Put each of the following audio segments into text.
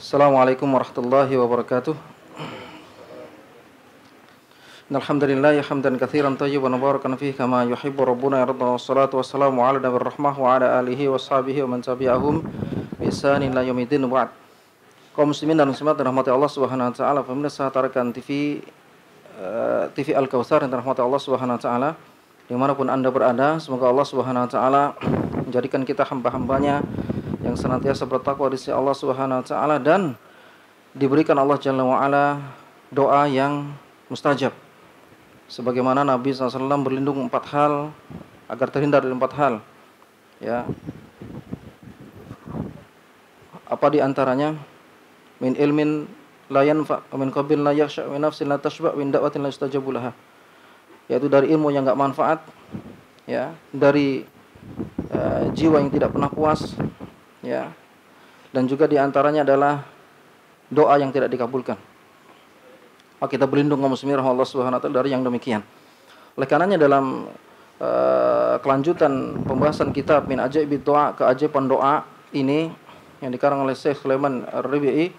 Assalamualaikum warahmatullahi wabarakatuh. Alhamdulillah hamdan katsiran thayyiban mubarakan fihi kama yuhibbu rabbuna yarda. Wassalatu wassalamu ala nabiyir rahmah wa ala alihi washabihi wa man tabi'ahum bi ihsanin ila yaumiddin. Ba'd. Kaum muslimin dan muslimat rahmati Allah Subhanahu wa taala, pemirsa Tarakan TV TV Al-Kautsar yang rahmati Allah Subhanahu wa taala, dimanapun Anda berada, semoga Allah Subhanahu wa taala menjadikan kita hamba-hambanya yang senantiasa bertakwa di sisi Allah Subhanahu wa taala dan diberikan Allah Jalla wa ala doa yang mustajab. Sebagaimana Nabi SAW berlindung 4 hal agar terhindar dari 4 hal. Ya. Apa di antaranya? Min ilmin la yanfa, min qabil la yakhsha, min nafsin la tashba, min da'watin la yustajabu laha. Yaitu dari ilmu yang enggak manfaat, ya, dari jiwa yang tidak pernah puas, ya. Dan juga di antaranya adalah doa yang tidak dikabulkan. Kita berlindung kaum muslimin Allah Subhanahu wa taala dari yang demikian. Oleh karenanya dalam kelanjutan pembahasan kitab Min Ajaibid Doa, keajaiban doa ini yang dikarang oleh Syekh Sulaiman Ar-Rabi'i,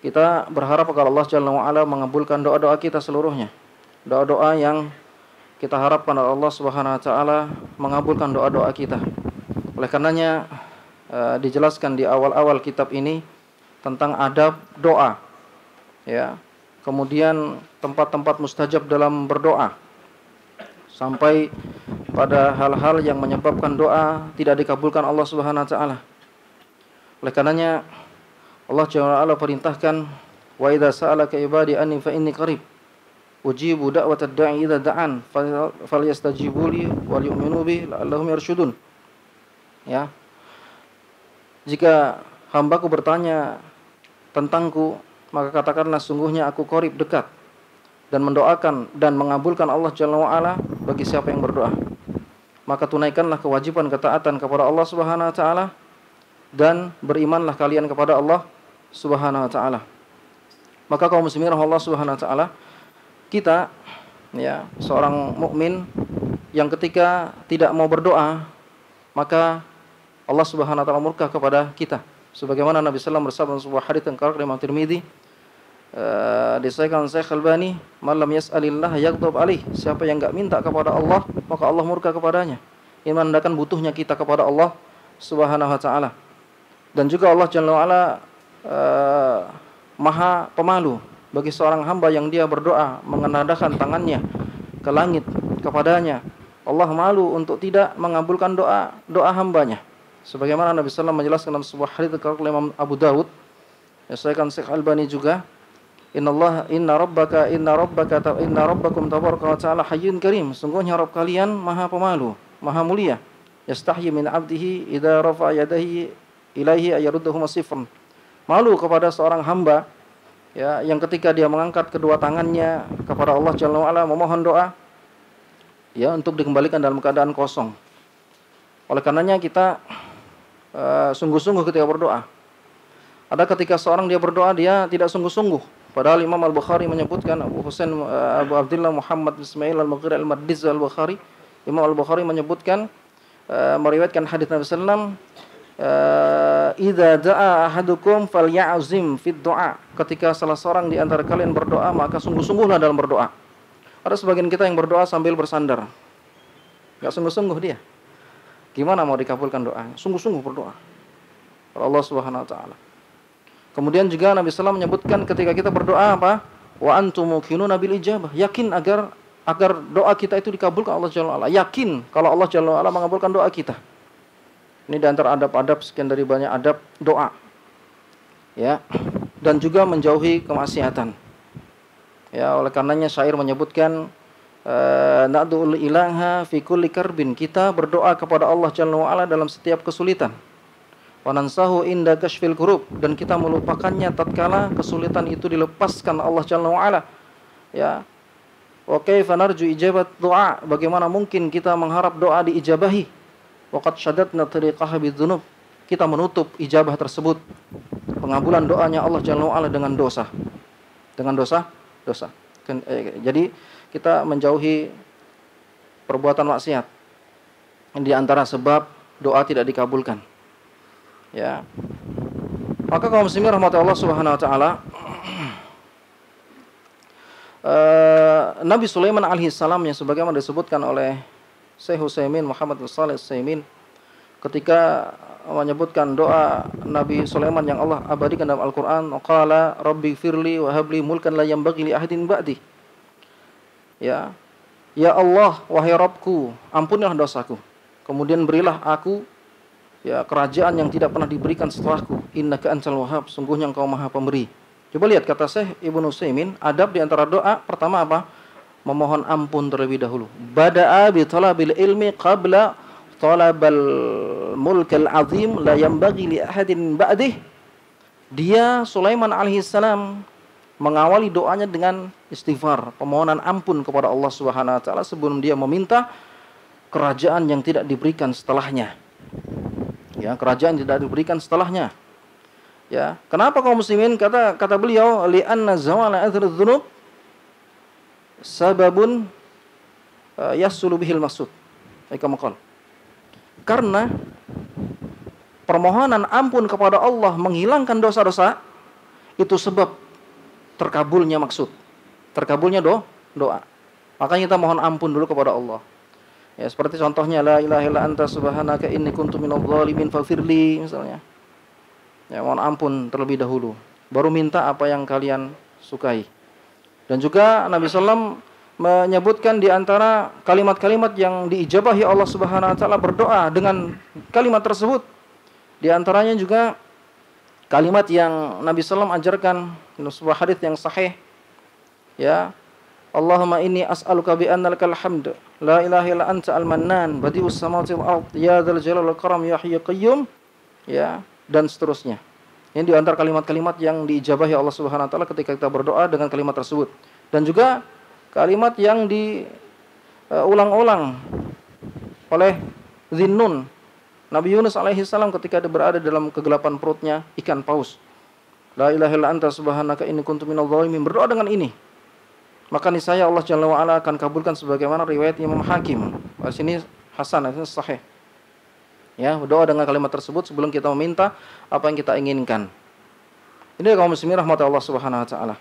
kita berharap agar Allah Jalla wa ala mengabulkan doa-doa kita seluruhnya. Doa-doa yang kita harapkan Allah Subhanahu wa taala mengabulkan doa-doa kita. Oleh karenanya dijelaskan di awal-awal kitab ini tentang adab doa, ya. Kemudian tempat-tempat mustajab dalam berdoa, sampai pada hal-hal yang menyebabkan doa tidak dikabulkan Allah Subhanahu wa taala. Oleh karenanya Allah Jalla wa ala perintahkan, wa idza sa'alaka ibadi anni fa inni qarib ujibu da'watad da'i idza da'an falyastajibu li wal yu'minu bi la'allahum yarshudun. Ya. Jika hambaku bertanya tentangku, maka katakanlah sungguhnya aku qarib, dekat, dan mendoakan dan mengabulkan Allah Jalla wa ala bagi siapa yang berdoa. Maka tunaikanlah kewajiban ketaatan kepada Allah Subhanahu wa taala dan berimanlah kalian kepada Allah Subhanahu wa taala. Maka kaum muslimin Allah Subhanahu wa taala, kita, ya, seorang mukmin yang ketika tidak mau berdoa, maka Allah Subhanahu wa taala murka kepada kita. Sebagaimana Nabi sallallahu alaihi wasallam bersabda sebuah hadis yang riwayat Imam Tirmizi, disahihkan Syekh Albani, "Man lam yas'alillah yaghdab alaih." Siapa yang enggak minta kepada Allah, maka Allah murka kepadanya. Ini menandakan butuhnya kita kepada Allah Subhanahu wa taala. Dan juga Allah Jalla wa ala Maha pemalu bagi seorang hamba yang dia berdoa mengenadakan tangannya ke langit kepadanya. Allah malu untuk tidak mengabulkan doa hambanya. Sebagaimana Nabi sallallahu alaihi wasallam menjelaskan dalam sebuah hadis dari Imam Abu Dawud, disahihkan Syekh Albani juga, inna rabbakum tabaraka wa ta'ala hayyun karim. Sungguhnya Rabb kalian Maha pemalu, Maha mulia. Yastahyi min 'abdihi idza rafa'a yadayhi ilaihi ayarudduhu masifan. Malu kepada seorang hamba, ya, yang ketika dia mengangkat kedua tangannya kepada Allah Jalla wa ala memohon doa, ya, untuk dikembalikan dalam keadaan kosong. Oleh karenanya kita sungguh-sungguh ketika berdoa. Ada ketika seorang dia berdoa dia tidak sungguh-sungguh. Padahal Imam Al-Bukhari menyebutkan, Abu Abdullah Muhammad Ismail Al-Mughir Al-Maddiz Al-Bukhari, Imam Al-Bukhari menyebutkan, meriwayatkan hadis Nabi sallallahu alaihi wasallam, idza da'a ahadukum falyazim fid du'a. Ketika salah seorang di antara kalian berdoa, maka sungguh-sungguhlah dalam berdoa. Ada sebagian kita yang berdoa sambil bersandar. Enggak sungguh-sungguh dia. Gimana mau dikabulkan doanya? Sungguh-sungguh berdoa kepada Allah Subhanahu wa taala. Kemudian juga Nabi sallallahu menyebutkan ketika kita berdoa apa? Wa antum muqinuna bil ijabah. Yakin agar doa kita itu dikabulkan Allah Jalla wa ala. Yakin kalau Allah Jalla wa ala mengabulkan doa kita. Ini di antara adab-adab, sekian dari banyak adab doa. Ya. Dan juga menjauhi kemaksiatan. Ya, oleh karenanya syair menyebutkan, na'dul ilaha fi kulli karbin. Kita berdoa kepada Allah Jalla wa ala dalam setiap kesulitan. Wa nansahu inda kashfil kurub. Dan kita melupakannya tatkala kesulitan itu dilepaskan Allah Jalla wa ala. Ya. Wa kaifa narju ijabat doa. Bagaimana mungkin kita mengharap doa diijabahi? Wa qad syaddatna tariqaha bidzunub. Kita menutup ijabah tersebut, pengabulan doanya Allah Jalla wa ala, dengan dosa. Dengan dosa. Jadi kita menjauhi perbuatan maksiat. Di antara sebab doa tidak dikabulkan. Ya. Maka kaum muslimin rahmati Allah Subhanahu wa taala, Nabi Sulaiman alaihissalam yang sebagaimana disebutkan oleh Syekh Utsaimin Muhammad bin Shalih Utsaimin ketika menyebutkan doa Nabi Sulaiman yang Allah abadikan dalam Al-Qur'an, qala rabbi firli wa habli mulkan la yanbaghi li ahadin ba'di. Ya. Ya Allah, wahai Rabbku, ampunilah dosaku. Kemudian berilah aku ya kerajaan yang tidak pernah diberikan setelahku. Innaka antal wahhab, sungguhnya Engkau Maha Pemberi. Coba lihat kata Syekh Ibnu Utsaimin, adab di antara doa pertama apa? Memohon ampun terlebih dahulu. Bada'a bi talabil ilmi qabla talabal mulkal azim la yanbaghi li ahadin ba'dih. Dia Sulaiman alaihissalam mengawali doanya dengan istighfar, permohonan ampun kepada Allah Subhanahu wa taala sebelum dia meminta kerajaan yang tidak diberikan setelahnya. Ya, kerajaan tidak diberikan setelahnya. Ya, kenapa kaum muslimin kata beliau li'anna zawala athrudz dzunub sababun yasulu bihil maksud. Karena permohonan ampun kepada Allah menghilangkan dosa-dosa itu sebab terkabulnya maksud, terkabulnya doa. Makanya kita mohon ampun dulu kepada Allah. Ya, seperti contohnya la ilaha illa anta subhanaka inni kuntu minadh dhalimin faghfirli misalnya. Ya, mohon ampun terlebih dahulu, baru minta apa yang kalian sukai. Dan juga Nabi sallam menyebutkan di antara kalimat-kalimat yang diijabahi Allah Subhanahu wa taala berdoa dengan kalimat tersebut. Di antaranya juga kalimat yang Nabi sallam ajarkan dalam sebuah hadis yang sahih. Ya. Allahumma inni as'aluka bi anna lakal hamd la ilaha illa anta al-mannan badi'us samawati wal ard ya dzal jalali wal karam ya hayyu qayyum. Ya, dan seterusnya. Ini di antara kalimat-kalimat yang diijabahi Allah Subhanahu wa taala ketika kita berdoa dengan kalimat tersebut. Dan juga kalimat yang diulang-ulang oleh Zinnun, Nabi Yunus alaihissalam ketika dia berada dalam kegelapan perutnya ikan paus. La ilaha illa anta subhanaka inni kuntu minadh dhalimin. Berdoa dengan ini, maka niscaya Allah Jalla wa ala akan kabulkan sebagaimana riwayat Imam Hakim. Di sini hasan, ini sahih. Ya, berdoa dengan kalimat tersebut sebelum kita meminta apa yang kita inginkan. Ini kaum muslimin rahmat Allah Subhanahu wa taala.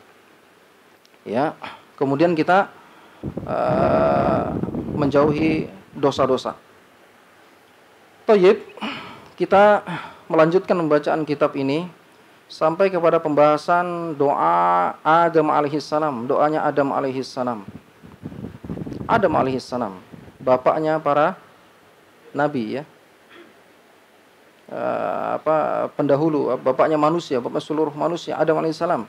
Ya, kemudian kita menjauhi dosa-dosa. Thayyib, kita melanjutkan pembacaan kitab ini sampai kepada pembahasan doa Adam alaihissalam, doanya Adam alaihissalam. Adam alaihissalam, bapaknya para nabi ya. Pendahulu, bapaknya manusia, bapak seluruh manusia, Adam alaihissalam.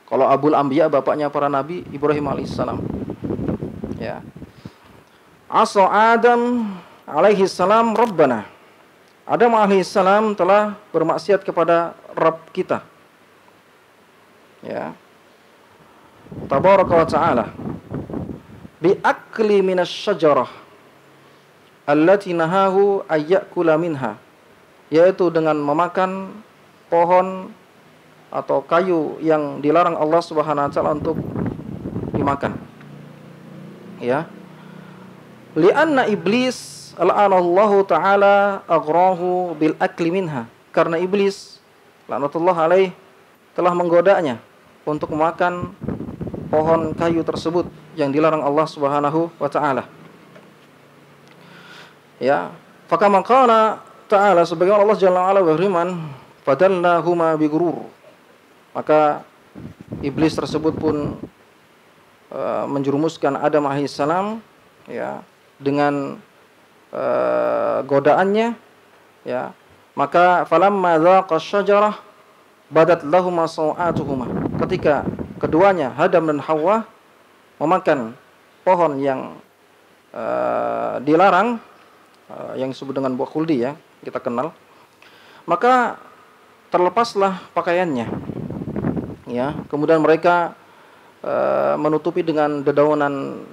Kalau Abul Anbiya, bapaknya para nabi, Ibrahim alaihissalam. Ya. Asa Adam alaihissalam Rabbana. Adam alaihissalam telah bermaksiat kepada Rabb kita. Ya. Tabaraka wa ta'ala. Bi akli minas syajarah allati nahahu ayyakula minha. Yaitu dengan memakan pohon atau kayu yang dilarang Allah Subhanahu wa taala untuk dimakan. Ya. Li'anna iblis la'anallahu ta'ala aghrahu bil akli minha. Karena iblis laknatullah alaih telah menggodanya untuk memakan pohon kayu tersebut yang dilarang Allah Subhanahu wa taala. Ya, fakama qala ta'ala, sebagaimana Allah Jalla wa ala berfirman, fadallahuma bigurur. Maka iblis tersebut pun menjerumuskan Adam alaihissalam ya dengan godaannya ya. Maka falamma dzaqa syajarah badat lahuma sawatuhuma. Ketika keduanya Adam dan Hawa memakan pohon yang dilarang yang disebut dengan buah khuldi ya, kita kenal, maka terlepaslah pakaiannya ya. Kemudian mereka menutupi dengan dedaunan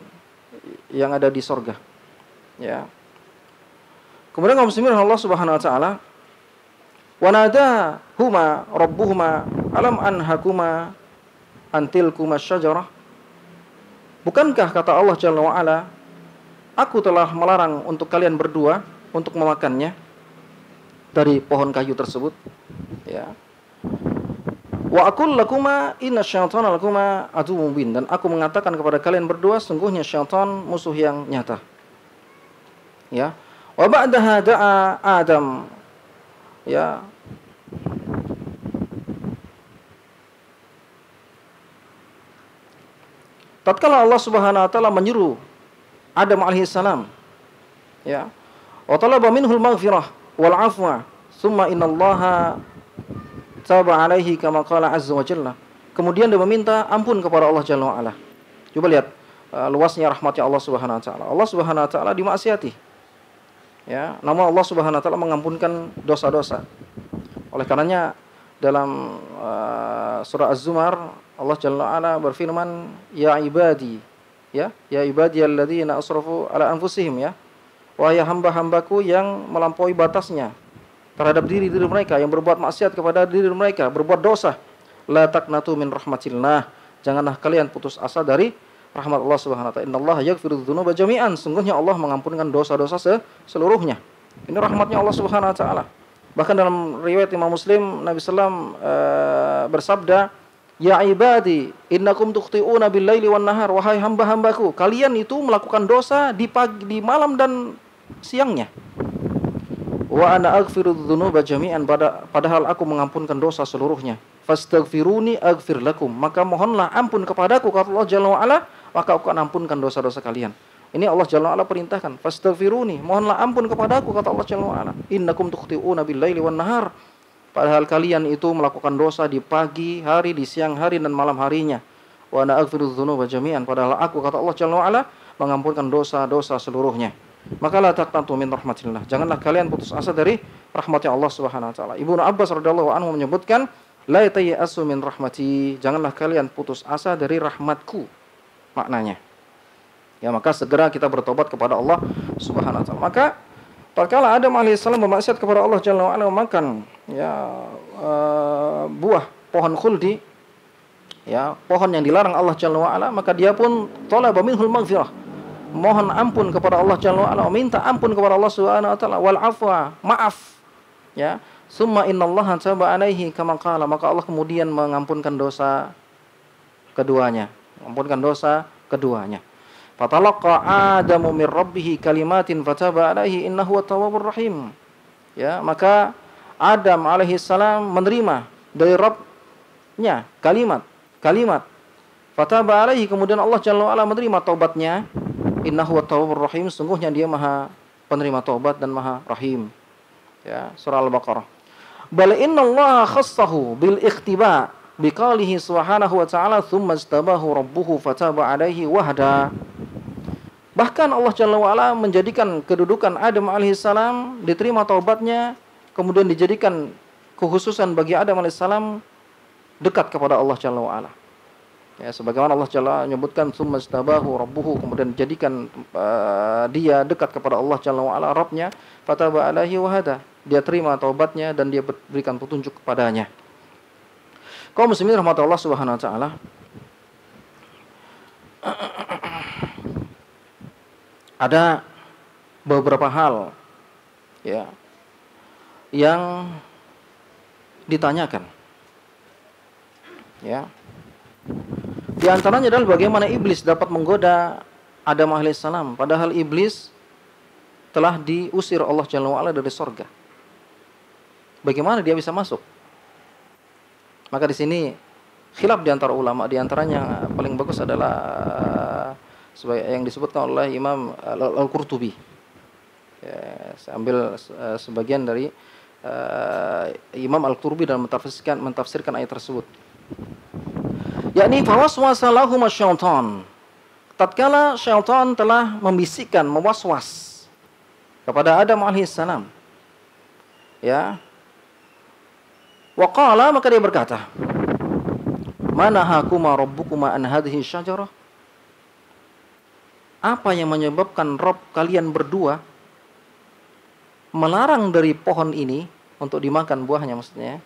yang ada di sorga ya. Kemudian kaum muslimin Allah Subhanahu wa taala, wa nadahuma rabbuhuma alam anhakuma antilkuma syajarah. Bukankah kata Allah Jalla wa ala, aku telah melarang untuk kalian berdua untuk memakannya dari pohon kayu tersebut ya. Wa aqul lakuma inna syaitana lakuma aduwwun mubin, dan aku mengatakan kepada kalian berdua sungguhnya syaitan musuh yang nyata. Ya. Wa ba'daha da'a Adam, ya, tatkala Allah Subhanahu wa taala menyuruh Adam alaihissalam, ya, wa talaba minhul maghfirah wal afwa, tsumma innallaha taba alaihi kama qala azza wa jalla. Kemudian dia meminta ampun kepada Allah Jalla wa ala. Coba lihat luasnya rahmatnya Allah Subhanahu wa taala. Allah Subhanahu wa taala dimaksiati. Ya, namun Allah Subhanahu wa taala mengampunkan dosa-dosa. Oleh karenanya dalam surah Az-Zumar Allah Jalla wa ala berfirman, ya ibadi, ya ibadiyalladzina asrafu ala anfusihim, ya, wahai hamba-hambaku yang melampaui batasnya terhadap diri mereka, yang berbuat maksiat kepada diri mereka, berbuat dosa. La taqnatu min rahmatillah, janganlah kalian putus asa dari rahmat Allah Subhanahu wa taala. Innallaha yaghfiru dzunuba jami'an, sungguhnya Allah mengampunkan dosa-dosa seluruhnya. Ini rahmatnya Allah Subhanahu wa taala. Bahkan dalam riwayat Imam Muslim, Nabi sallam bersabda, ya ibadi innakum tukhti'una bil-laili wan-nahar, wahai hamba-hambaku, kalian itu melakukan dosa di pagi, di malam dan siangnya. Wa ana aghfiru dzunuba jami'an, padahal aku mengampunkan dosa seluruhnya. Fastaghfiruni aghfir lakum, maka mohonlah ampun kepadaku, kata Allah Jalla wa ala, maka aku akan ampunkan dosa-dosa kalian. Ini Allah Jalla wa ala perintahkan, fastaghfiruni, mohonlah ampun kepadaku, kata Allah Jalla wa ala. Innakum tukhti'una bil-laili wan-nahar, padahal kalian itu melakukan dosa di pagi hari, di siang hari dan malam harinya. Wa ana aghfiru dzunuba jami'an, padahal aku, kata Allah Jalla wa ala, mengampunkan dosa-dosa seluruhnya. Maka la taqnatu min rahmatillah, janganlah kalian putus asa dari rahmatnya Allah Subhanahu wa taala. Ibnu Abbas radhiyallahu anhu menyebutkan, la tayasu min rahmati, janganlah kalian putus asa dari rahmatku, maknanya. Ya, maka segera kita bertobat kepada Allah Subhanahu wa taala. Maka tatkala Adam alaihissalam bermaksiat kepada Allah Jalla wa ala, memakan, ya, buah pohon khuldi, ya, pohon yang dilarang Allah Jalla wa ala, maka dia pun talaba minhul maghfirah, mohon ampun kepada Allah Jalla wa ala, minta ampun kepada Allah Subhanahu wa taala, wal afwa, maaf, ya, summa innallaha taba alaihi kama qala, maka Allah kemudian mengampunkan dosa keduanya, fatalaqa adamu mir rabbih kalimatin fataba alaihi innahu at-tawwabur rahim. Ya, maka Adam alaihissalam menerima dari Rabb-nya kalimat fataba alaihi, kemudian Allah Jalla wa ala menerima taubatnya. Innahu at-tawwabur rahim, sungguhnya dia maha penerima taubat dan maha rahim. Ya, surah Al-Baqarah. Bal innallaha khassahu bil ikhtiba biqalihi subhanahu wa ta'ala thumma istabahu rabbuhu fataba alaihi wahda. Bahkan Allah Jalla wa ala menjadikan kedudukan Adam alaihissalam, diterima taubatnya, kemudian dijadikan kekhususan bagi Adam alaihissalam dekat kepada Allah Jalla wa ala. Ya, sebagaimana Allah Jalla menyebutkan tsumma istabahu rabbuhu, kemudian dijadikan dia dekat kepada Allah Jalla wa ala, Rabbnya, fataba alaihi wahada, dia terima taubatnya dan dia berikan petunjuk kepadanya. Kaum muslimin rahmatullah Subhanahu wa taala, ada beberapa hal, ya, yang ditanyakan, ya. Di antaranya adalah bagaimana iblis dapat menggoda Adam alaihissalam, padahal iblis telah diusir Allah Jalla wa ala dari surga. Bagaimana dia bisa masuk? Maka di sini khilaf di antara ulama, di antaranya paling bagus adalah yang disebutkan oleh Imam Al-Qurtubi. Ya, saya ambil sebagian dari Imam Al-Qurtubi dalam mentafsirkan ayat tersebut. Yakni fawaswasa lahum syaitan, tatkala syaitan telah membisikkan, mewaswas kepada Adam alaihissalam, ya, waqala, maka dia berkata, mana hakuma rabbukuma an hadhihi syajarah, apa yang menyebabkan Rabb kalian berdua melarang dari pohon ini untuk dimakan buahnya, maksudnya,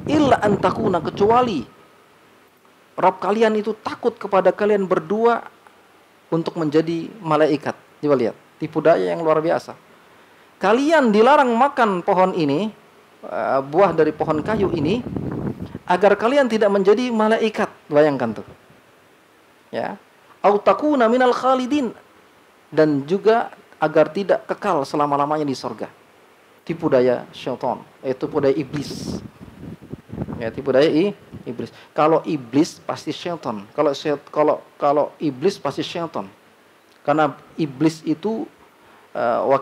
illa an takuna, kecuali Rabb kalian itu takut kepada kalian berdua untuk menjadi malaikat. Coba lihat, tipu daya yang luar biasa. Kalian dilarang makan pohon ini, buah dari pohon kayu ini, agar kalian tidak menjadi malaikat. Bayangkan tuh. Ya. Au takuna minal khalidin, dan juga agar tidak kekal selama-lamanya di surga. Tipu daya syaitan, yaitu tipu daya iblis. Ya, tipu daya iblis. Kalau iblis pasti syaitan. Kalau iblis pasti syaitan. Karena iblis itu wa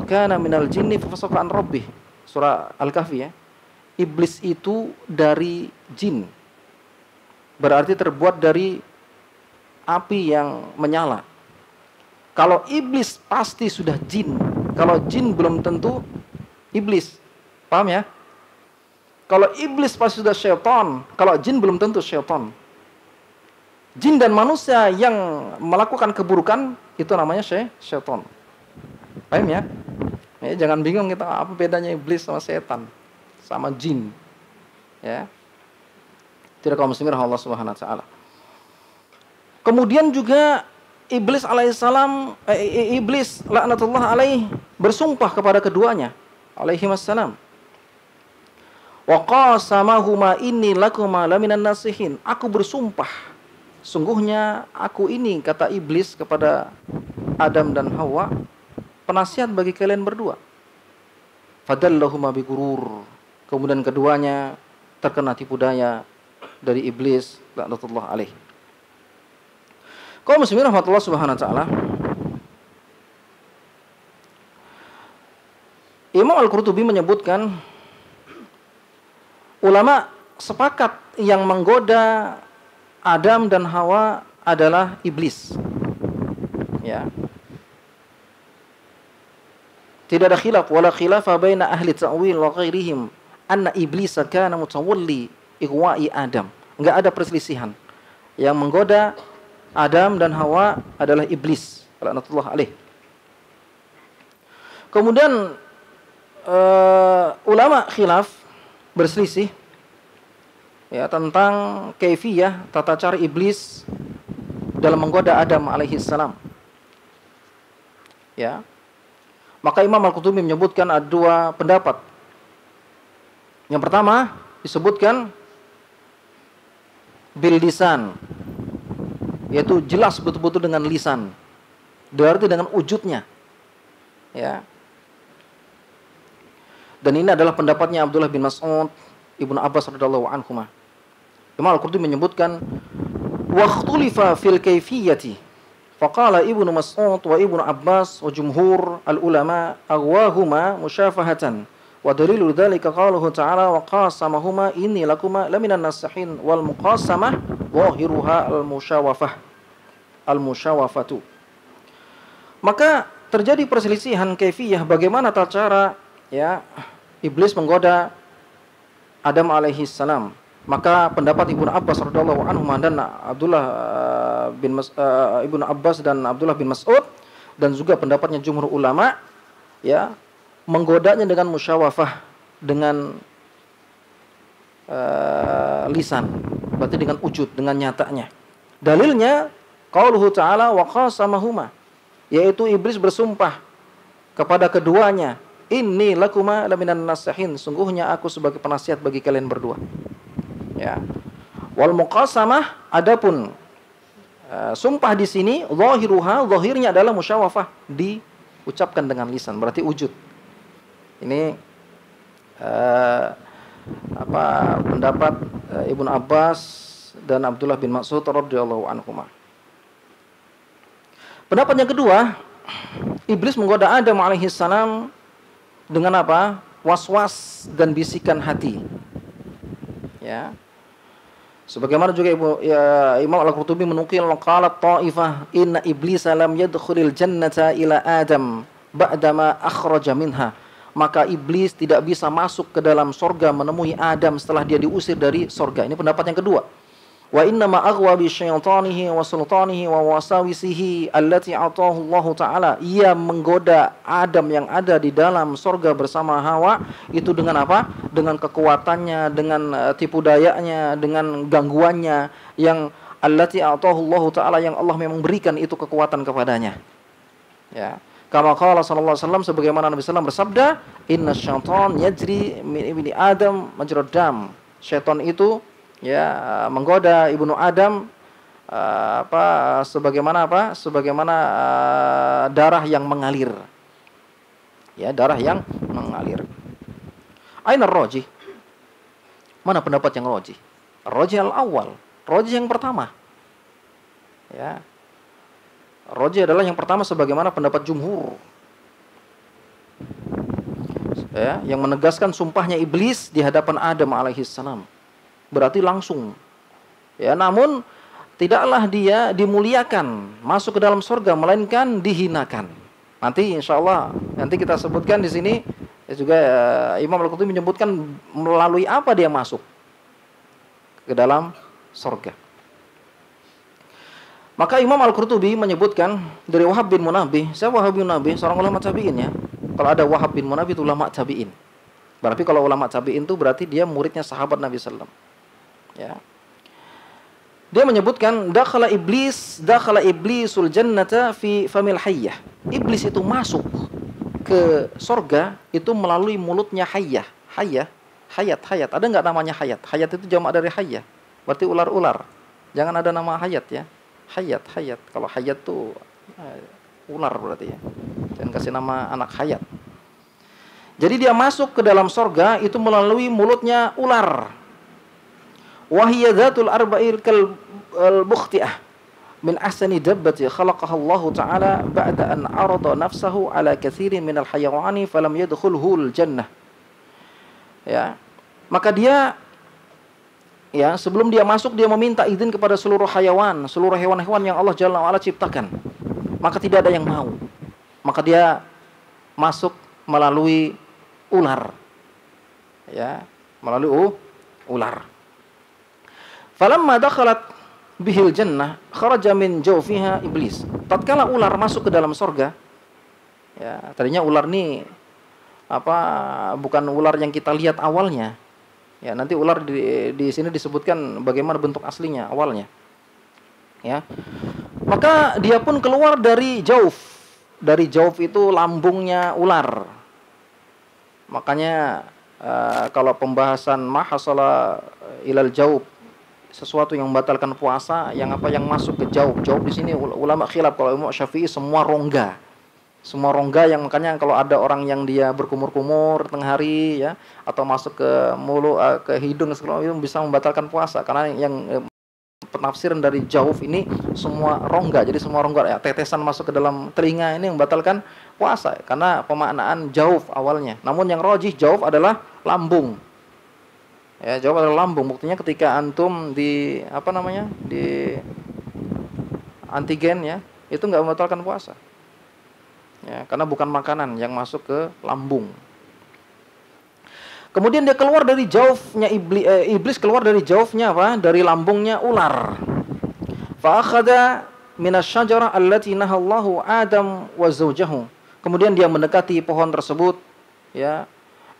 kana minal jinni fafasaqa an rabbih. Surah Al-Kahfi ya. Iblis itu dari jin. Berarti terbuat dari api yang menyala. Kalau iblis pasti sudah jin. Kalau jin belum tentu iblis. Paham ya? Kalau iblis pasti sudah syaitan. Kalau jin belum tentu syaitan. Jin dan manusia yang melakukan keburukan itu namanya syaitan. Paham ya? Jangan bingung kita apa bedanya iblis sama setan, sama jin. Ya. Tidak kaum muslimin Allah Subhanahu wa taala. Kemudian juga iblis alaihissalam, iblis laknatullah alaih bersumpah kepada keduanya alaihi wassalam. Wa qasamahuma inni lakuma laminan nasihin. Aku bersumpah, sungguhnya aku ini, kata iblis kepada Adam dan Hawa, penasihat bagi kalian berdua. Fadallahuma bigurur. Kemudian keduanya terkena tipu daya dari iblis laknatullah alaih. Kaum muslimin rahmatullah subhanahu wa ta'ala, Imam Al-Qurtubi menyebutkan ulama sepakat yang menggoda Adam dan Hawa adalah iblis. Ya. Tidak ada khilaf wala khilafa baina ahli ta'wil wa ghairihim anna iblisa kana mutawalli ighwa'i Adam. Enggak ada perselisihan. Yang menggoda Adam dan Hawa adalah iblis laknatullah alaih. Kemudian ulama khilaf berselisih ya tentang kaifiyah tata cara iblis dalam menggoda Adam alaihi salam. Ya. Maka Imam Al-Qurtubi menyebutkan ada dua pendapat. Yang pertama disebutkan bil lisan, yaitu jelas betul-betul dengan lisan, berarti dengan wujudnya. Ya. Dan ini adalah pendapatnya Abdullah bin Mas'ud, Ibnu Abbas radhiyallahu anhuma. Imam Al-Qurtubi menyebutkan waqtulifa fil kayfiyati. Faqala Ibnu Mas'ud wa Ibnu Abbas wa jumhur al-ulama aghwahuma musyafahatan. Wa dalilu dzalika qauluhu ta'ala wa qasamahuma inni lakuma laminan nasihin wal muqasamah zahiruha al-musyawafatu. Maka terjadi perselisihan kaifiyah bagaimana tata cara ya iblis menggoda Adam alaihi salam. Maka pendapat Ibnu Abbas radhiyallahu anhu dan Ibnu Abbas dan Abdullah bin Mas'ud dan juga pendapatnya jumhur ulama ya menggodanya dengan musyawafah, dengan lisan, berarti dengan wujud, dengan nyatanya. Dalilnya qauluhu ta'ala wa qasamahuma, yaitu iblis bersumpah kepada keduanya, inni lakuma laminan nasihin, sungguhnya aku sebagai penasihat bagi kalian berdua. Ya. Wal muqasamah, adapun sumpah di sini zahiruha, zahirnya adalah musyawafah, diucapkan dengan lisan, berarti wujud. Ini pendapat Ibnu Abbas dan Abdullah bin Mas'ud radhiyallahu anhuma. Pendapat yang kedua, iblis menggoda Adam alaihi salam dengan apa? Was-was dan bisikan hati. Ya. Sebagaimana juga Imam Al-Qurtubi menukil qalat ta'ifah inna iblisa lam yadkhulil jannata ila Adam ba'dama akhraja minha. Maka iblis tidak bisa masuk ke dalam sorga menemui Adam setelah dia diusir dari sorga. Ini pendapat yang kedua. Wa inna ma aghwa bi syaitanihi wa sultanihi wa wasawisihi allati atahu Allah Ta'ala. Ia menggoda Adam yang ada di dalam sorga bersama Hawa itu dengan apa? Dengan kekuatannya, dengan tipu dayanya, dengan gangguannya yang allati atahu Allah Ta'ala, yang Allah memang berikan itu kekuatan kepadanya. Ya. Kama qala sallallahu alaihi wasallam, sebagaimana Nabi sallallahu bersabda, "Inna syaitan yajri min ibni Adam majrad dam." Syaitan itu ya menggoda ibnu Adam sebagaimana darah yang mengalir. Ya, darah yang mengalir. Aina rajih? Mana pendapat yang rajih? Rajih al-awwal, rajih yang pertama. Ya. Rajih adalah yang pertama sebagaimana pendapat jumhur. Ya, yang menegaskan sumpahnya iblis di hadapan Adam alaihissalam. Berarti langsung. Ya, namun tidaklah dia dimuliakan, masuk ke dalam surga, melainkan dihinakan. Nanti insyaallah nanti kita sebutkan di sini juga Imam Al-Qurtubi menyebutkan melalui apa dia masuk ke dalam surga. Maka Imam Al-Qurtubi menyebutkan dari Wahab bin Munabbih. Siapa Wahab bin Munabbih? Seorang ulama tabi'in ya. Kalau ada Wahab bin Munabbih itu ulama tabi'in. Berarti kalau ulama tabi'in itu berarti dia muridnya sahabat Nabi sallallahu alaihi wasallam. Ya. Dia menyebutkan dakhala iblisul jannata fi famil hayyah. Iblis itu masuk ke surga itu melalui mulutnya hayyah. Hayat. Ada enggak namanya hayat? Hayat itu jamak dari hayyah. Berarti ular-ular. Jangan ada nama hayat ya. Hayat. Kalau hayat tuh ular berarti ya. Jangan kasih nama anak hayat. Jadi dia masuk ke dalam surga itu melalui mulutnya ular. Wahiyya dzatul arba'il kal bukhti'ah min ahsani dabbati khalaqaha Allah Ta'ala ba'da an arada nafsahu ala katsirin minal hayawani falam yadkhulhul jannah. Ya. Maka dia ya, sebelum dia masuk dia meminta izin kepada seluruh hewan-hewan yang Allah Jalla wa'ala ciptakan. Maka tidak ada yang mau. Maka dia masuk melalui ular. Ya, melalui ular. Falamma dakhalat bihil jannah kharaja min jawfiha iblis. Tatkala ular masuk ke dalam surga, ya, tadinya ular ini bukan ular yang kita lihat awalnya. Ya, nanti ular di sini disebutkan bagaimana bentuk aslinya awalnya. Ya. Maka dia pun keluar dari jauf. Dari jauf itu lambungnya ular. Makanya kalau pembahasan mahasala ilal jauf, sesuatu yang membatalkan puasa, yang masuk ke jauf. Jauf di sini ulama khilaf. Kalau Imam Syafi'i semua rongga. Semua rongga yang makanya kalau ada orang yang dia berkumur-kumur tengah hari ya atau masuk ke mulut ke hidung segala itu bisa membatalkan puasa karena yang penafsiran dari jauf ini semua rongga. Jadi semua rongga ya tetesan masuk ke dalam telinga ini membatalkan puasa karena pemaknaan jauf awalnya. Namun yang rajih jauf adalah lambung. Ya, jauf adalah lambung. Buktinya ketika antum di di antigen ya, itu enggak membatalkan puasa. Ya, karena bukan makanan yang masuk ke lambung. Kemudian dia keluar dari jaufnya iblis keluar dari jaufnya dari lambungnya ular. Fa akhadha minasy-syajarah allati nahallahu Adam wa zawjahu. Kemudian dia mendekati pohon tersebut ya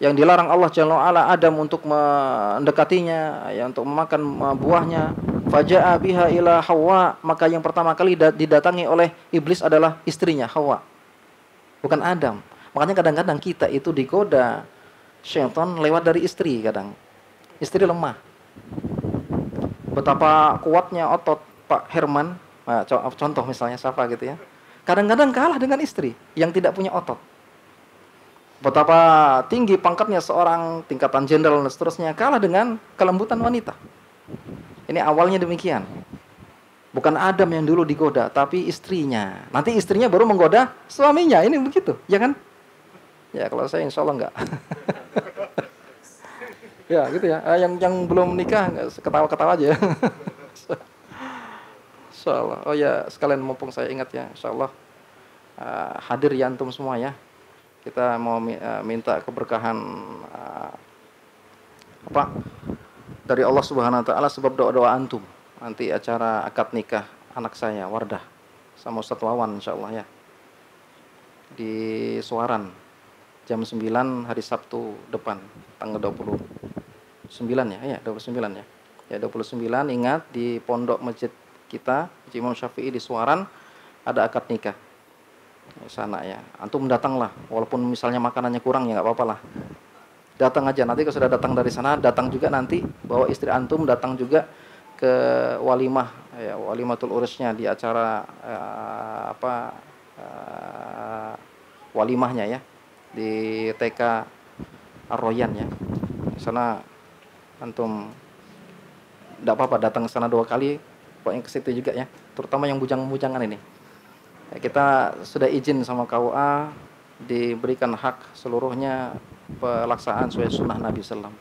yang dilarang Allah Jalla wa ala Adam untuk mendekatinya ya untuk memakan buahnya. Faja'a biha ila Hawa, maka yang pertama kali didatangi oleh iblis adalah istrinya Hawa. Bukan Adam. Makanya kadang-kadang kita itu digoda syaitan lewat dari istri kadang. Istri lemah. Betapa kuatnya otot Pak Herman, contoh misalnya siapa gitu ya. Kadang-kadang kalah dengan istri yang tidak punya otot. Betapa tinggi pangkatnya seorang tingkatan jenderal dan seterusnya kalah dengan kelembutan wanita. Ini awalnya demikian. Bukan Adam yang dulu digoda, tapi istrinya. Nanti istrinya baru menggoda suaminya. Ini begitu, ya kan? Ya kalau saya insya Allah enggak. Ya gitu ya. Yang belum menikah ketawa-ketawa aja. Insya Allah. Oh ya sekalian mumpung saya ingat ya, insya Allah hadir ya antum semua ya. Kita mau minta keberkahan dari Allah Subhanahu Wa Taala sebab doa-doa antum. Nanti acara akad nikah anak saya Wardah sama Ustaz Wawan insyaallah ya. Di Suaran jam 9 hari Sabtu depan tanggal 29 ya. Ya, 29 ya. Ya 29 ingat di pondok masjid kita Imam Syafi'i di Suaran ada akad nikah. Di sana ya. Antum datanglah, walaupun misalnya makanannya kurang ya nggak apa-apa lah. Datang aja, nanti kalau sudah datang dari sana, datang juga nanti bawa istri antum datang juga ke walimah ya, walimatul urusnya di acara walimahnya ya di TK Ar-Royan ya. Di sana antum enggak apa-apa datang ke sana 2 kali, pokoknya ke situ juga ya, terutama yang bujang-bujangan ini. Ya, kita sudah izin sama KUA diberikan hak seluruhnya pelaksanaan sesuai sunnah Nabi SAW.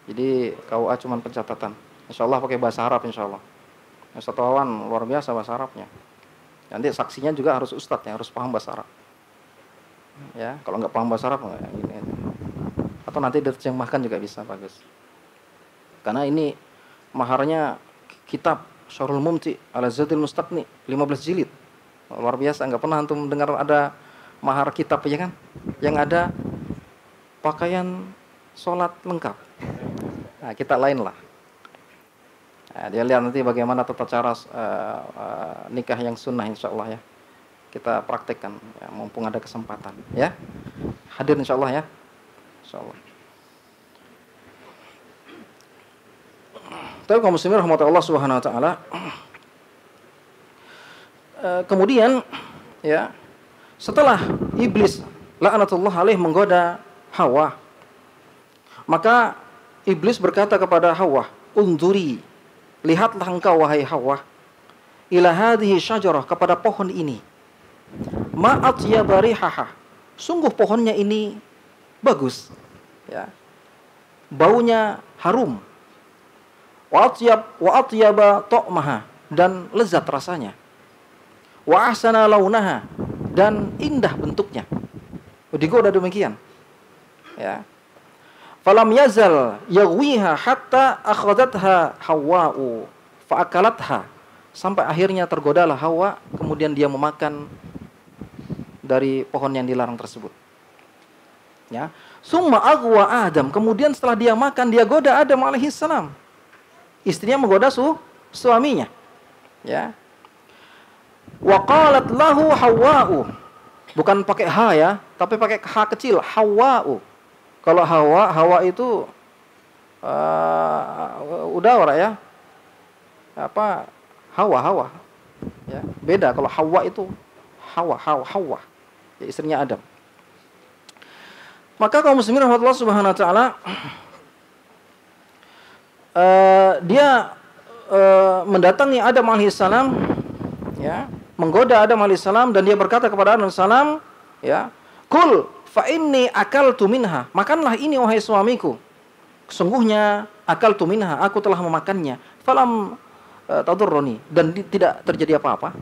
Jadi KUA cuma pencatatan. Insya Allah pakai bahasa Arab insya Allah. Wisatawan luar biasa bahasa Arabnya. Nanti saksinya juga harus ustadz ya, harus paham bahasa Arab. Ya, kalau nggak paham bahasa Arab nggak gini aja. Atau nanti diterjemahkan juga bisa bagus. Karena ini maharnya kitab Syarhul Mumti' ala Zadil Mustaqni 15 jilid. Luar biasa, nggak pernah antum dengar ada mahar kitab ya kan? Yang ada pakaian sholat lengkap. Nah, kita lain lah. Nah, dia lihat nanti bagaimana tata cara nikah yang sunnah insya Allah ya. Kita praktekkan ya, mumpung ada kesempatan ya. Hadir insya Allah ya. Insya Allah. Tapi kaum muslimin rahmatullah Allah Subhanahu wa taala. Kemudian ya, setelah iblis laknatullah alaih menggoda Hawa, maka iblis berkata kepada Hawa, "Unduri, lihatlah engkau wahai Hawa, ila hadhihi syajarah, kepada pohon ini. Ma atyaba rihaha, sungguh pohonnya ini bagus. Ya. Baunya harum. Wa atyaba ta'maha, dan lezat rasanya. Wa ahsana launaha, dan indah bentuknya." Digoda demikian. Ya. Falam yazal yaghwiha hatta akhadatha Hawwa'u fa'akalatha, sampai akhirnya tergodalah Hawa, kemudian dia memakan dari pohon yang dilarang tersebut. Ya. Summa aghwa Adam, kemudian setelah dia makan, dia goda Adam alaihi salam. Istrinya menggoda suaminya. Ya. Wa qalat lahu Hawwa'u, bukan pakai ha ya, tapi pakai ha kecil, Hawwa'u. Kalau Hawa itu udara ya. Apa? Hawa. Ya, beda kalau Hawa itu Hawa. Ya, istrinya Adam. Maka kaum muslimin rahmatullah subhanahu wa ta'ala, dia mendatangi Adam alaihissalam, ya, menggoda Adam alaihissalam, dan dia berkata kepada Adam alaihissalam, ya, "Kul fa inni akaltu minha, makanlah ini wahai suamiku. Sesungguhnya akaltu minha, aku telah memakannya. Falam tadurruni, dan tidak terjadi apa-apa."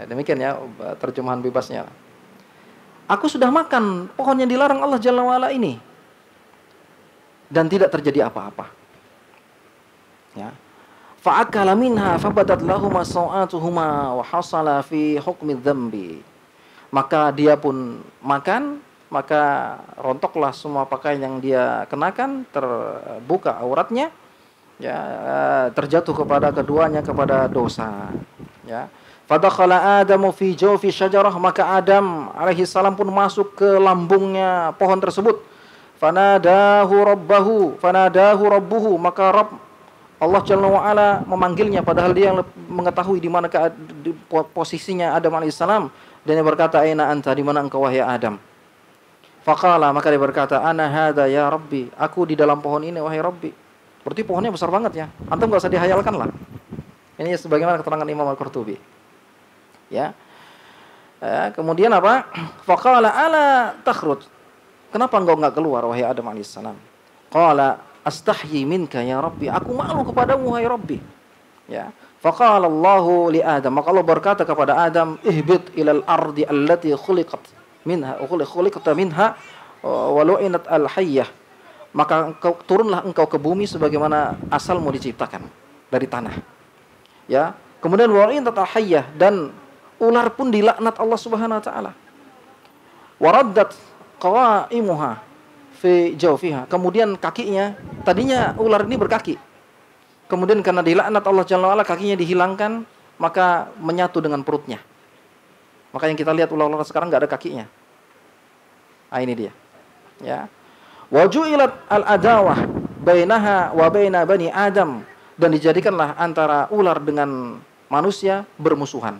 Demikian ya terjemahan bebasnya. Aku sudah makan pohon yang dilarang Allah Jalla wa Ala ini, dan tidak terjadi apa-apa. Ya. Fa akala minha fabadat lahuma sawatuhuma wa hasala fi hukmi dzambi. Maka dia pun makan, maka rontoklah semua pakaian yang dia kenakan, terbuka auratnya, ya, terjatuh kepada keduanya kepada dosa. Ya. Fadakhala Adamu fi jawfi syajarah, maka Adam alaihi salam pun masuk ke lambungnya pohon tersebut. Fanadahu rabbuhu, maka Rabb Allah Jalla wa Ala memanggilnya, padahal dia yang mengetahui di mana posisinya Adam alaihi salam, dan dia berkata, "Aina anta, di mana engkau wahai Adam?" Faqala, maka dia berkata, "Ana hadza ya Rabbi, aku di dalam pohon ini wahai Rabbi." Berarti pohonnya besar banget ya. Antum enggak usah dihayalkan lah. Ini sebagaimana keterangan Imam Al-Qurtubi. Ya. Kemudian apa? Faqala ala takhruj. Kenapa engkau enggak keluar wahai Adam alaihissalam? Qala astahyi minka ya Rabbi, aku malu kepadamu wahai Rabbi. Ya. Faqala Allahu li Adam, maka Allah berkata kepada Adam, ihbit ilal ardi allati khuliqat minha wa lu'inat al-hayyah. Maka turunlah engkau ke bumi sebagaimana asalmu diciptakan, dari tanah. Ya. Kemudian wa lu'inat al-hayyah, dan ular pun dilaknat Allah Subhanahu wa taala. Wa raddat qawaimuha fi jawfiha. Kemudian kakinya, tadinya ular ini berkaki. Kemudian karena dilaknat Allah Jalla wa Ala, kakinya dihilangkan, maka menyatu dengan perutnya. Maka yang kita lihat ular-ular sekarang nggak ada kakinya. Ah, ini dia. Ya. Wa ju'ilat al-adawah bainaha wa baina bani Adam, dan dijadikanlah antara ular dengan manusia bermusuhan.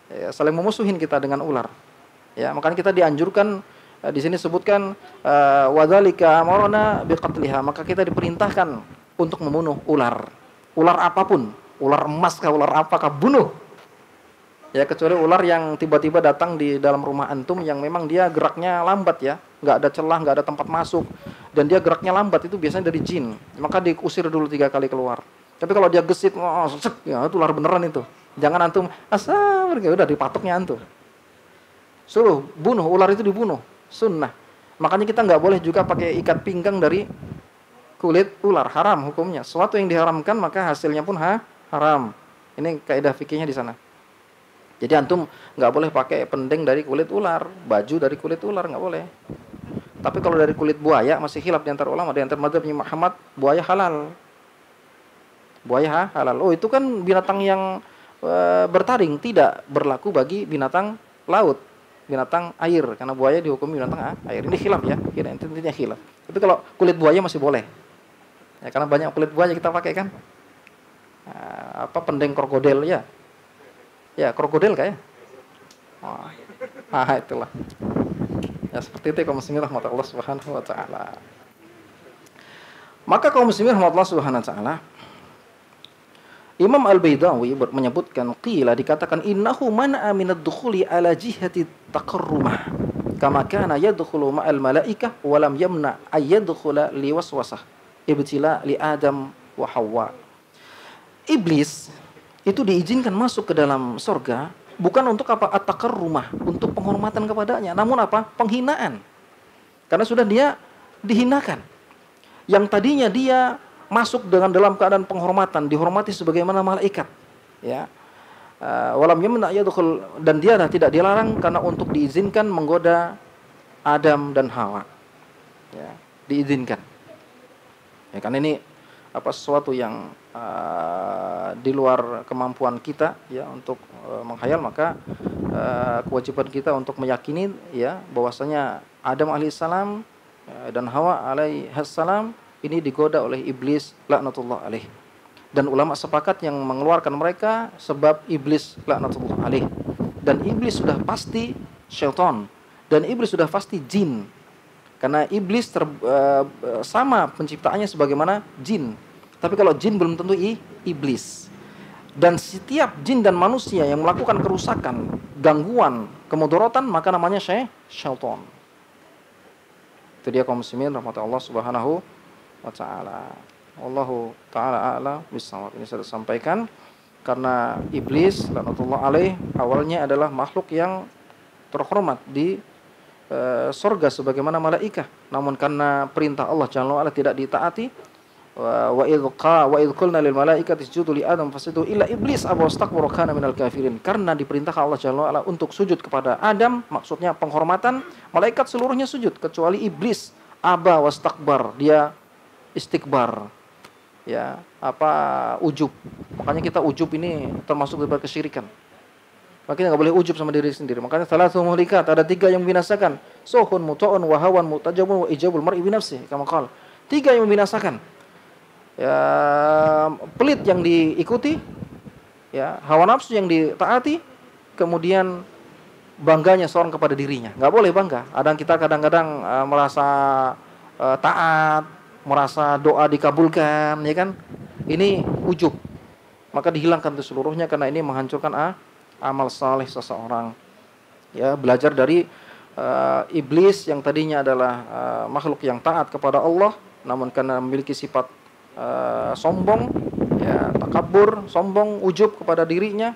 Ya, saling memusuhin kita dengan ular. Ya, makanya kita dianjurkan di sini sebutkan wadzalika amarna biqatliha, maka kita diperintahkan untuk membunuh ular. Ular apapun, ular emas kah, ular apakah, bunuh. Ya, kecuali ular yang tiba-tiba datang di dalam rumah antum yang memang dia geraknya lambat ya, nggak ada celah, nggak ada tempat masuk, dan dia geraknya lambat, itu biasanya dari jin. Maka diusir dulu 3 kali keluar. Tapi kalau dia gesit, ya itu ular beneran itu. Jangan antum asal, udah dipatoknya antum. Suruh bunuh ular itu, dibunuh, sunnah. Makanya kita nggak boleh juga pakai ikat pinggang dari kulit ular, haram hukumnya. Sesuatu yang diharamkan maka hasilnya pun haram. Ini kaidah fikihnya di sana. Jadi antum nggak boleh pakai pendeng dari kulit ular, baju dari kulit ular nggak boleh. Tapi kalau dari kulit buaya masih khilaf di antara ulama, di antara mazhabnya Muhammad, buaya halal. Buaya halal. Oh, itu kan binatang yang bertaring, tidak berlaku bagi binatang laut, binatang air, karena buaya dihukumi binatang air. Ini khilaf ya, intinya khilaf. Tapi kalau kulit buaya masih boleh. Ya, karena banyak kulit buaya kita pakai kan. Pendeng krokodil ya. Ya, krokodil kayak. Itulah. Ya, seperti itu kaum muslimin rahmatullah subhanahu wa ta'ala. Maka kaum muslimin rahmatullah subhanahu wa ta'ala, Imam Al-Baidawi menyebutkan, qila, dikatakan, innahu man'a minad dukhuli ala jihati taqarrumah kama kana yadkhulu ma'al malaikah wa lam yamna ay yadkhula li waswasah ibtila li Adam wa Hawa. Iblis itu diizinkan masuk ke dalam surga bukan untuk apa? At-taqarrumah, untuk penghormatan kepadanya, namun apa? Penghinaan. Karena sudah dia dihinakan. Yang tadinya dia masuk dengan dalam keadaan penghormatan, dihormati sebagaimana malaikat, ya. Walam yamna yadkhul, dan dia tidak dilarang karena untuk diizinkan menggoda Adam dan Hawa. Ya, diizinkan. Ya, kan ini sesuatu yang di luar kemampuan kita ya untuk menghayal, maka kewajiban kita untuk meyakini ya bahwasanya Adam alaihissalam dan Hawa alaihissalam ini digoda oleh iblis laknatullah alaih. Dan ulama sepakat yang mengeluarkan mereka sebab iblis laknatullah alaih. Dan iblis sudah pasti syaitan, dan iblis sudah pasti jin. Karena iblis sama penciptaannya sebagaimana jin. Tapi kalau jin belum tentu iblis. Dan setiap jin dan manusia yang melakukan kerusakan, gangguan, kemudorotan, maka namanya syaitan. Itu dia kaum muslimin rahmatullah subhanahu wa ta'ala. Allahu ta'ala a'la bissawab. Ini saya sampaikan karena iblis laknatullah alaih awalnya adalah makhluk yang terhormat di surga sebagaimana malaikat. Namun karena perintah Allah Jalla wa ala tidak ditaati, wa idh qulna lil malaikati isjudu li Adam fasjudu illa iblis aba wastakbara kana minal kafirin. Karena diperintahkan Allah Jalla wa ala untuk sujud kepada Adam, maksudnya penghormatan, malaikat seluruhnya sujud kecuali iblis aba wastakbar, dia istikbar, ya, ujub. Makanya kita ujub ini termasuk dari kesyirikan. Makanya nggak boleh ujub sama diri sendiri. Makanya salasul muhlikat, ada 3 yang membinasakan: suhun muta'un wa hawan mutajabun wa ijabul mar'i bi nafsihi, kama qala. 3 yang membinasakan. Ya, pelit yang diikuti, ya, hawa nafsu yang ditaati, kemudian bangganya seorang kepada dirinya. Nggak boleh bangga. Kita kadang-kadang merasa taat, merasa doa dikabulkan, ya kan? Ini ujub. Maka dihilangkan itu seluruhnya karena ini menghancurkan amal saleh seseorang. Ya, belajar dari iblis yang tadinya adalah makhluk yang taat kepada Allah, namun karena memiliki sifat sombong, ya, takabur, sombong, ujub kepada dirinya,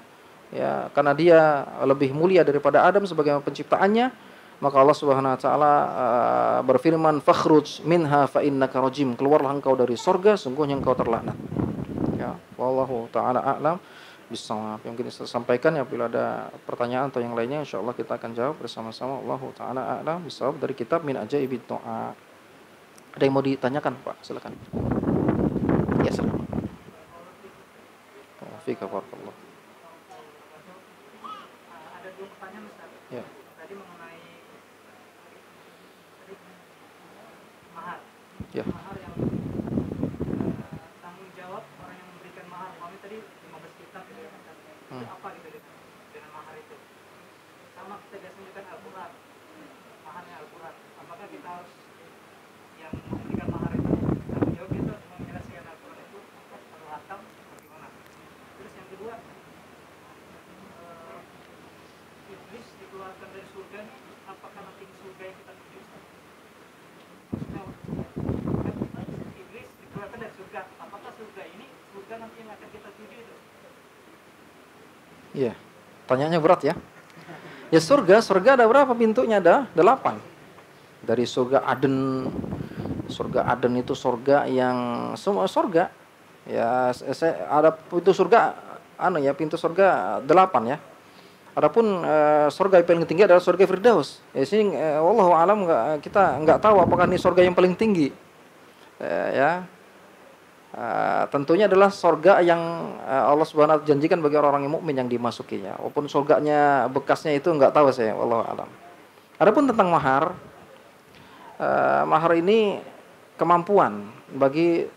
ya, karena dia lebih mulia daripada Adam sebagai penciptaannya, maka Allah Subhanahu wa taala berfirman, "Fakhruj minha fa innaka rajim." Keluarlah engkau dari surga, sungguhnya engkau terlaknat. Ya, wallahu taala a'lam bissawab. Yang mungkin saya sampaikan, apabila ada pertanyaan atau yang lainnya insyaallah kita akan jawab bersama-sama. Wallahu taala a'lam bissawab, dari kitab Min Ajaibid Du'a. Ada yang mau ditanyakan, Pak? Silakan. Ya, silakan. Fika barakallah. Satu pertanyaan Ustaz. Ya. Tadi mengenai mahar. Ya. Mahar yang tanggung jawab orang yang memberikan mahar. Kami tadi 15 kitab gitu ya. Itu apa gitu dengan mahar itu? Sama kita biasanya kan Al-Quran. Maharnya Al-Quran. Apakah kita harus yang memberikan mahar itu tanggung jawab itu menjelaskan Al-Quran itu perlu hatam atau gimana? Terus yang kedua, iblis dikeluarkan dari surga ini, apakah nanti di surga yang kita tuju? Iblis dikeluarkan dari surga, apakah surga ini surga nanti yang akan kita tuju itu? Iya, pertanyaannya berat ya. Ya surga ada berapa pintunya? Ada 8. Dari surga Aden itu surga yang semua surga. Ya, ada pintu surga, pintu surga 8 ya. Adapun surga yang paling tinggi adalah surga Firdaus. Ya, sini wallahu alam kita nggak tahu apakah ini surga yang paling tinggi. Tentunya adalah surga yang Allah Subhanahu wa taala janjikan bagi orang-orang yang mukmin yang dimasukinya. Walaupun surganya bekasnya itu nggak tahu saya, wallahu alam. Adapun tentang mahar, mahar ini kemampuan bagi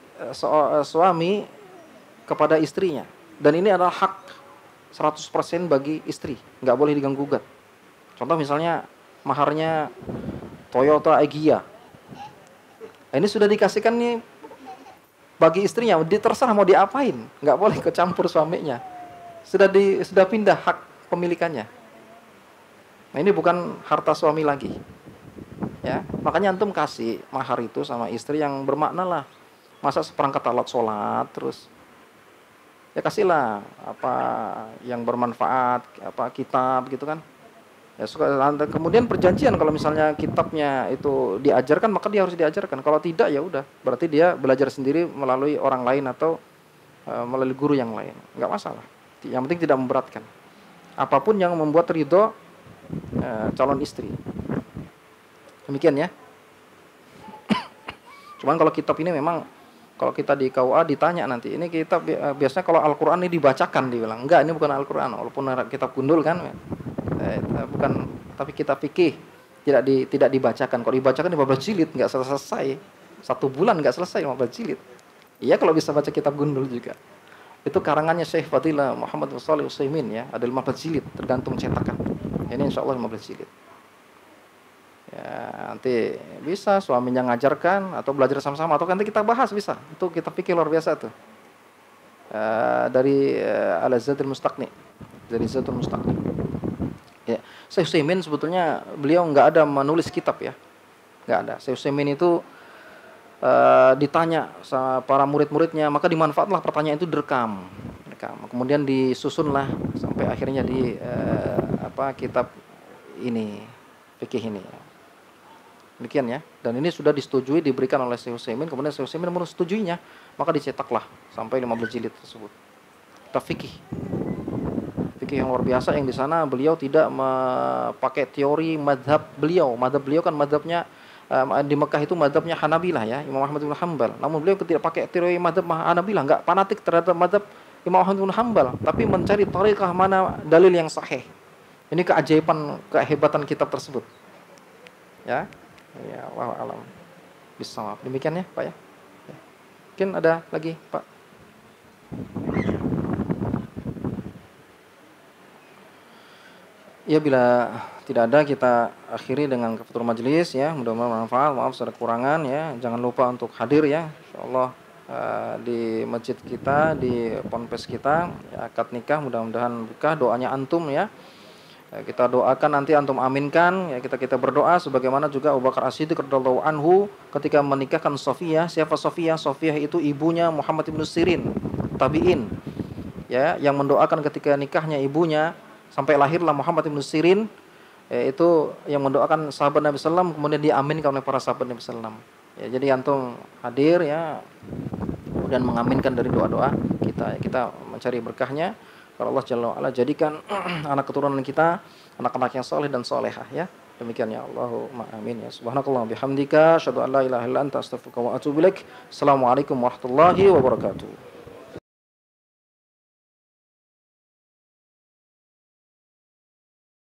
suami kepada istrinya, dan ini adalah hak 100% bagi istri, nggak boleh diganggu-gugat. Contoh misalnya maharnya Toyota Agya, ini sudah dikasihkan nih bagi istrinya, terserah mau diapain, nggak boleh kecampur suaminya. Sudah pindah hak pemilikannya. Nah, ini bukan harta suami lagi. Ya, makanya antum kasih mahar itu sama istri yang bermakna lah. Masa seperangkat alat sholat terus ya kasihlah apa yang bermanfaat, apa kitab gitu kan. Ya, kemudian perjanjian kalau misalnya kitabnya itu diajarkan, maka dia harus diajarkan. Kalau tidak ya udah, berarti dia belajar sendiri melalui orang lain atau melalui guru yang lain. Enggak masalah. Yang penting tidak memberatkan. Apapun yang membuat ridho calon istri. Demikian ya. Cuman kalau kitab ini memang kalau kita di KUA ditanya nanti, ini kitab biasanya kalau Al-Qur'an ini dibacakan, dibilang. Enggak, ini bukan Al-Qur'an, walaupun kitab gundul kan. Bukan, tapi kitab fikih tidak dibacakan. Kalau dibacakan 15 jilid enggak selesai. 1 bulan enggak selesai 15 jilid. Iya kalau bisa baca kitab gundul juga. Itu karangannya Syekh Fadilah Muhammad Shalih Utsaimin ya, ada 15 jilid tergantung cetakan. Ini insyaallah 15 jilid. Ya, nanti bisa suaminya ngajarkan atau belajar sama-sama atau nanti kita bahas bisa. Itu kita pikir luar biasa tuh. Dari Al-Zadul Mustaqni. Dari Zadul Mustaqni. Ya, Syekh Utsaimin sebetulnya beliau nggak ada menulis kitab ya. Nggak ada. Syekh Utsaimin itu ditanya sama para murid-muridnya, maka dimanfaatlah pertanyaan itu direkam. Kemudian disusunlah sampai akhirnya di kitab ini, fikih ini. Demikian ya. Dan ini sudah disetujui, diberikan oleh Syekh Utsaimin, kemudian Syekh Utsaimin menetujuinya, maka dicetaklah sampai 15 jilid tersebut. Kitab fikih. Fikih yang luar biasa yang di sana beliau tidak pakai teori madhab beliau. Madhab beliau kan madhabnya di Mekah itu madhabnya Hanabilah ya, Imam Ahmad bin Hanbal. Namun beliau tidak pakai teori madhab Hanabilah, enggak fanatik terhadap madhab Imam Ahmad bin Hanbal, tapi mencari thariqah mana dalil yang sahih. Ini keajaiban, kehebatan kitab tersebut. Ya. Ya, wallahu alam. Bisawab. Demikian ya, Pak ya. Mungkin ada lagi, Pak. Ya, bila tidak ada kita akhiri dengan kafaratul majelis ya. Mudah-mudahan bermanfaat. Maaf segala kekurangan ya. Jangan lupa untuk hadir ya. Insyaallah di masjid kita, di ponpes kita ya, akad nikah mudah-mudahan berkah, doanya antum ya. Kita doakan nanti antum aminkan ya, kita berdoa sebagaimana juga Abu Bakar As-Siddiq radhiyallahu anhu ketika menikahkan Sofiyah. Siapa Sofiyah? Sofiyah itu ibunya Muhammad bin Sirin, tabi'in. Ya, yang mendoakan ketika nikahnya ibunya sampai lahirlah Muhammad bin Sirin, itu yang mendoakan sahabat Nabi sallallahu alaihi wasallam, kemudian diaminkan oleh para sahabat Nabi sallallahu alaihi wasallam. Ya, jadi antum hadir ya dan mengaminkan dari doa-doa kita. Ya, kita mencari berkahnya. Kalau Allah Jalla wa'ala jadikan anak keturunan kita anak-anak yang soleh dan solehah ya. Demikian ya Allahumma amin ya. Subhanakallah bihamdika asyhadu an la ilaha illa anta astaghfiruka wa atubu ilaik. Assalamualaikum warahmatullahi wabarakatuh.